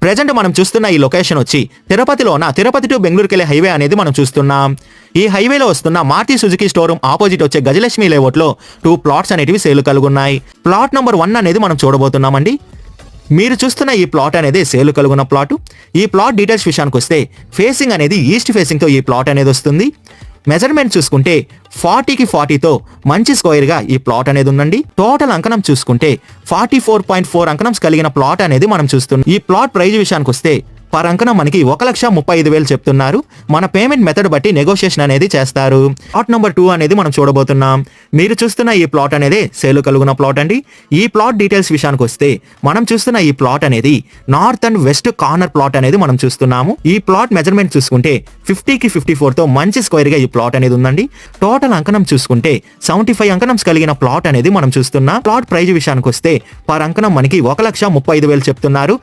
Present మనం చూస్తున్న ఈ లొకేషన్ వచ్చి తిరుపతిలో ఉన్న తిరుపతి టు బెంగళూరుకెళ్లే హైవే అనేది మనం చూస్తున్నాం. ఈ హైవేలో వస్తున్న మారుతి సుజుకి స్టోరూమ్ ఆపోజిట్ వచ్చే గజలక్ష్మి లేఅవుట్ లో 2 ప్లాట్స్ అనేటివి సేల్ కలుగున్నాయి. ప్లాట్ నంబర్ 1 అనేది మనం చూడబోతున్నామండి. మీరు చూస్తున్న ఈ ప్లాట్ అనేది సేల్ కలుగున్న ప్లాట్. ఈ ప్లాట్ డీటెయిల్స్ విషయానికి వస్తే ఫేసింగ్ అనేది ఈస్ట్ ఫేసింగ్ తో ఈ ప్లాట్ అనేది వస్తుంది. మెజర్మెంట్ చూసుకుంటే 40కి 40తో మంచి స్క్వేర్ గా ఈ ప్లాట్ అనేది ఉందండి. టోటల్ అంకణం చూసుకుంటే 44.4 అంకణం కలిగిన ప్లాట్ అనేది మనం చూస్తున్నాం. ఈ ప్లాట్ ప్రైస్ విషయానికి వస్తే పర్ అంకణం మనకి 1,35,000 చెప్తున్నారు. మన పేమెంట్ మెథడ్ బట్టి నెగోషియేషన్ అనేది చేస్తారు. ప్లాట్ నెంబర్ 2 అనేది మనం చూడబోతున్నాం. మీరు చూస్తున్న ఈ ప్లాట్ అనేది సేల్ కలుగున్న ప్లాట్ అండి. ఈ ప్లాట్ డీటెయిల్స్ విషయానికి వస్తే మనం చూస్తున్న ఈ ప్లాట్ అనేది north and west corner plot అనేది మనం చూస్తున్నాము. ఈ ప్లాట్ మెజర్మెంట్ చూసుకుంటే 50కి 54తో మంచి స్క్వేర్ గా ఈ ప్లాట్ అనేది ఉందండి. టోటల్ అంకణం చూసుకుంటే 75 అంకణం కలిగిన ప్లాట్ అనేది మనం చూస్తున్నాం. ప్లాట్ ప్రైస్ విషయానికి వస్తే పర్ అంకణం మనకి 1,35,000 చెప్తున్నారు.